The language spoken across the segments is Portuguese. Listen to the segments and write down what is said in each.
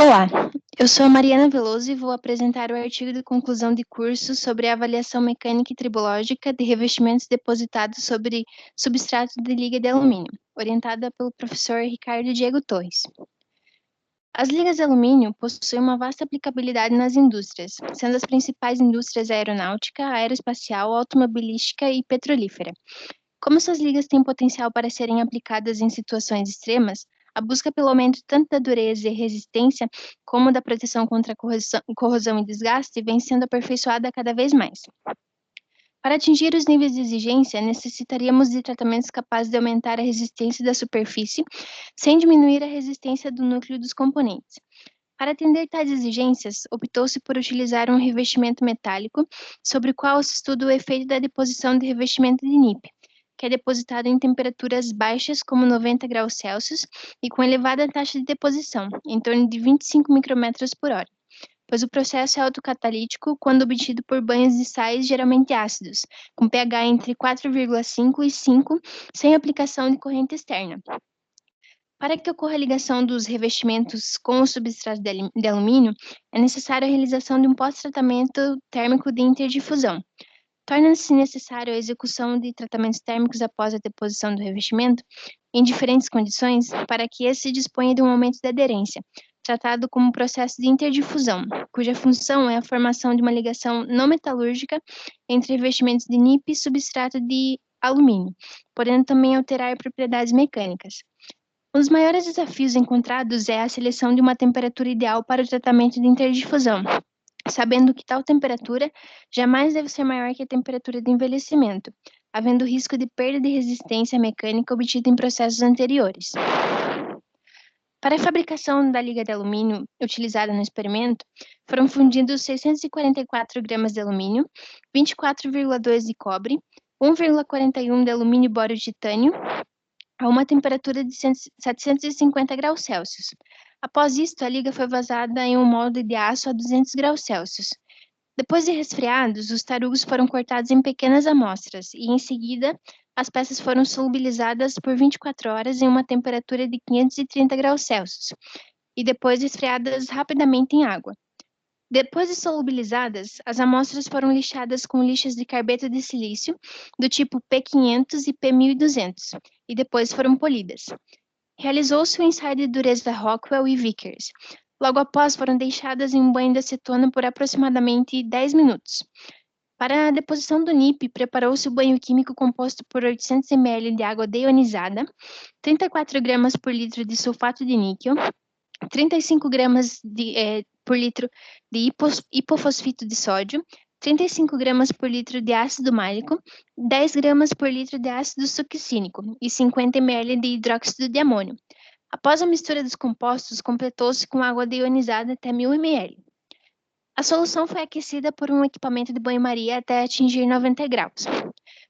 Olá, eu sou a Mariana Veloso e vou apresentar o artigo de conclusão de curso sobre a avaliação mecânica e tribológica de revestimentos depositados sobre substrato de liga de alumínio, orientada pelo professor Ricardo Diego Torres. As ligas de alumínio possuem uma vasta aplicabilidade nas indústrias, sendo as principais indústrias aeronáutica, aeroespacial, automobilística e petrolífera. Como suas ligas têm potencial para serem aplicadas em situações extremas, a busca pelo aumento tanto da dureza e resistência como da proteção contra corrosão e desgaste vem sendo aperfeiçoada cada vez mais. Para atingir os níveis de exigência, necessitaríamos de tratamentos capazes de aumentar a resistência da superfície, sem diminuir a resistência do núcleo dos componentes. Para atender tais exigências, optou-se por utilizar um revestimento metálico, sobre o qual se estuda o efeito da deposição de revestimento de NIP, que é depositado em temperaturas baixas, como 90 graus Celsius, e com elevada taxa de deposição, em torno de 25 micrômetros por hora, pois o processo é autocatalítico quando obtido por banhos de sais geralmente ácidos, com pH entre 4,5 e 5, sem aplicação de corrente externa. Para que ocorra a ligação dos revestimentos com o substrato de alumínio, é necessária a realização de um pós-tratamento térmico de interdifusão. Torna-se necessário a execução de tratamentos térmicos após a deposição do revestimento, em diferentes condições, para que esse disponha de um aumento de aderência, tratado como processo de interdifusão, cuja função é a formação de uma ligação não metalúrgica entre revestimentos de NIP e substrato de alumínio, podendo também alterar propriedades mecânicas. Um dos maiores desafios encontrados é a seleção de uma temperatura ideal para o tratamento de interdifusão, sabendo que tal temperatura jamais deve ser maior que a temperatura de envelhecimento, havendo risco de perda de resistência mecânica obtida em processos anteriores. Para a fabricação da liga de alumínio utilizada no experimento, foram fundidos 644 gramas de alumínio, 24,2 de cobre, 1,41 de alumínio bório titânio, a uma temperatura de 750 graus Celsius. Após isto, a liga foi vazada em um molde de aço a 200 graus Celsius. Depois de resfriados, os tarugos foram cortados em pequenas amostras e, em seguida, as peças foram solubilizadas por 24 horas em uma temperatura de 530 graus Celsius e depois resfriadas rapidamente em água. Depois de solubilizadas, as amostras foram lixadas com lixas de carbeto de silício do tipo P500 e P1200 e depois foram polidas. Realizou-se o ensaio de dureza Rockwell e Vickers. Logo após, foram deixadas em um banho de acetona por aproximadamente 10 minutos. Para a deposição do NIP, preparou-se o banho químico composto por 800 ml de água deionizada, 34 gramas por litro de sulfato de níquel, 35 gramas por litro de hipofosfito de sódio, 35 gramas por litro de ácido málico, 10 gramas por litro de ácido succínico e 50 ml de hidróxido de amônio. Após a mistura dos compostos, completou-se com água deionizada até 1000 ml. A solução foi aquecida por um equipamento de banho-maria até atingir 90 graus.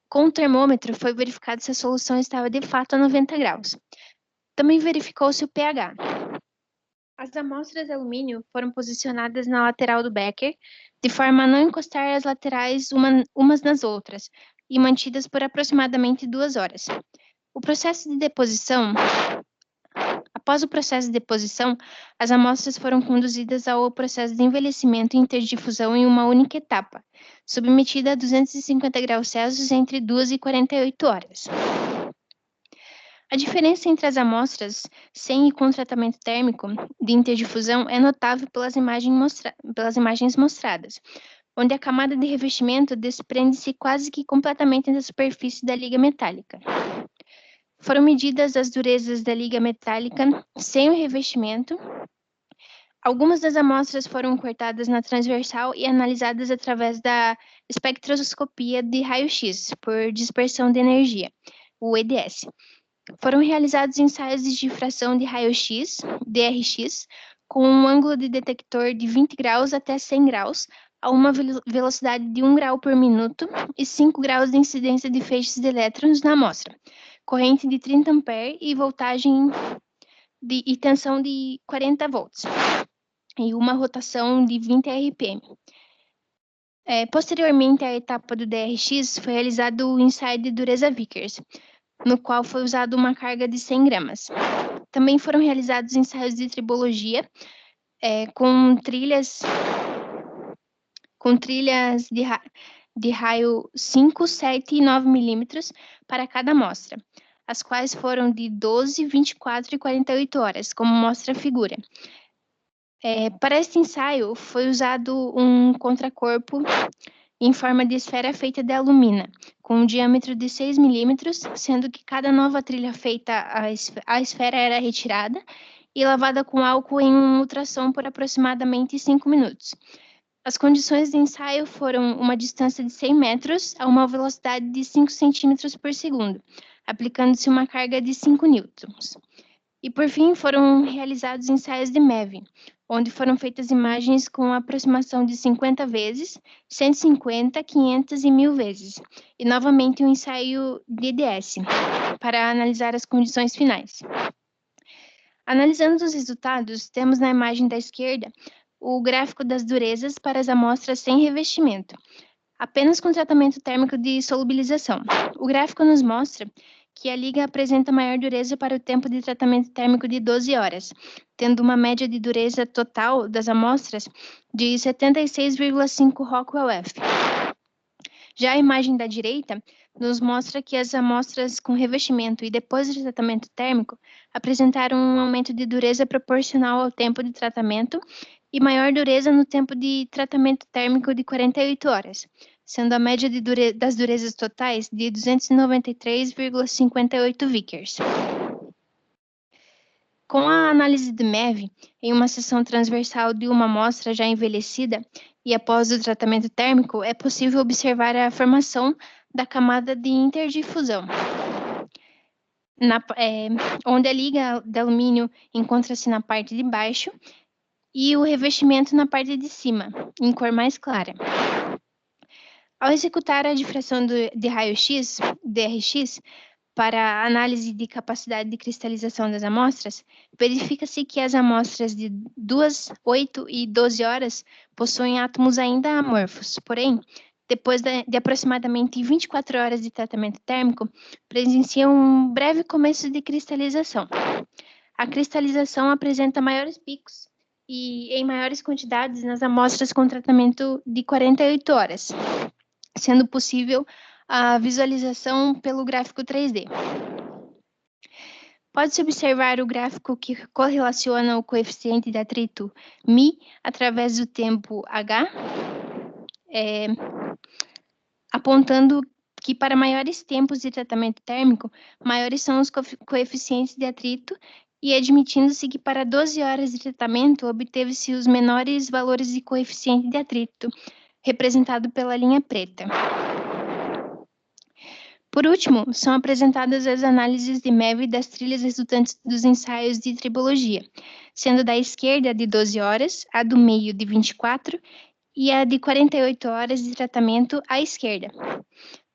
Com o termômetro, foi verificado se a solução estava de fato a 90 graus. Também verificou-se o pH. As amostras de alumínio foram posicionadas na lateral do becker, de forma a não encostar as laterais umas nas outras, e mantidas por aproximadamente 2 horas. Após o processo de deposição, as amostras foram conduzidas ao processo de envelhecimento e interdifusão em uma única etapa, submetida a 250 graus Celsius entre 2 e 48 horas. A diferença entre as amostras sem e com tratamento térmico de interdifusão é notável pelas imagens mostradas, onde a camada de revestimento desprende-se quase que completamente da superfície da liga metálica. Foram medidas as durezas da liga metálica sem o revestimento. Algumas das amostras foram cortadas na transversal e analisadas através da espectroscopia de raio-x por dispersão de energia, o EDS. Foram realizados ensaios de difração de raio-x, DRX, com um ângulo de detector de 20 graus até 100 graus, a uma velocidade de 1 grau por minuto e 5 graus de incidência de feixes de elétrons na amostra, corrente de 30 A e voltagem e tensão de 40 volts, e uma rotação de 20 RPM. Posteriormente à etapa do DRX, foi realizado o ensaio de dureza Vickers, no qual foi usada uma carga de 100 gramas. Também foram realizados ensaios de tribologia com trilhas de raio 5, 7 e 9 milímetros para cada amostra, as quais foram de 12, 24 e 48 horas, como mostra a figura. Para este ensaio, foi usado um contracorpo em forma de esfera feita de alumina, com um diâmetro de 6 milímetros, sendo que cada nova trilha feita, a esfera era retirada e lavada com álcool em um ultrassom por aproximadamente 5 minutos. As condições de ensaio foram uma distância de 100 metros a uma velocidade de 5 centímetros por segundo, aplicando-se uma carga de 5 newtons. E, por fim, foram realizados ensaios de MEV, onde foram feitas imagens com aproximação de 50 vezes, 150, 500 e 1000 vezes, e novamente um ensaio de EDS, para analisar as condições finais. Analisando os resultados, temos na imagem da esquerda o gráfico das durezas para as amostras sem revestimento, apenas com tratamento térmico de solubilização. O gráfico nos mostra que a liga apresenta maior dureza para o tempo de tratamento térmico de 12 horas, tendo uma média de dureza total das amostras de 76,5 Rockwell F. Já a imagem da direita nos mostra que as amostras com revestimento e depois de tratamento térmico apresentaram um aumento de dureza proporcional ao tempo de tratamento e maior dureza no tempo de tratamento térmico de 48 horas, sendo a média das durezas totais de 293,58 Vickers. Com a análise de MEV, em uma seção transversal de uma amostra já envelhecida e após o tratamento térmico, é possível observar a formação da camada de interdifusão, onde a liga de alumínio encontra-se na parte de baixo e o revestimento na parte de cima, em cor mais clara. Ao executar a difração de raio-x, DRX, para a análise de capacidade de cristalização das amostras, verifica-se que as amostras de 2, 8 e 12 horas possuem átomos ainda amorfos, porém, depois de aproximadamente 24 horas de tratamento térmico, presenciam um breve começo de cristalização. A cristalização apresenta maiores picos e em maiores quantidades nas amostras com tratamento de 48 horas, sendo possível a visualização pelo gráfico 3D. Pode-se observar o gráfico que correlaciona o coeficiente de atrito μ através do tempo h, apontando que para maiores tempos de tratamento térmico, maiores são os coeficientes de atrito e admitindo-se que para 12 horas de tratamento obteve-se os menores valores de coeficiente de atrito, representado pela linha preta. Por último, são apresentadas as análises de MEV das trilhas resultantes dos ensaios de tribologia, sendo da esquerda de 12 horas, a do meio de 24 e a de 48 horas de tratamento à esquerda,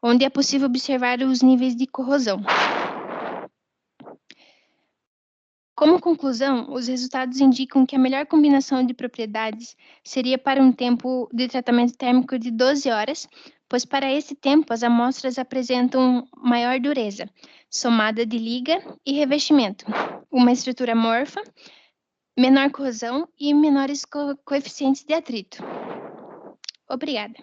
onde é possível observar os níveis de corrosão. Como conclusão, os resultados indicam que a melhor combinação de propriedades seria para um tempo de tratamento térmico de 12 horas, pois para esse tempo as amostras apresentam maior dureza, somada de liga e revestimento, uma estrutura amorfa, menor corrosão e menores coeficientes de atrito. Obrigada.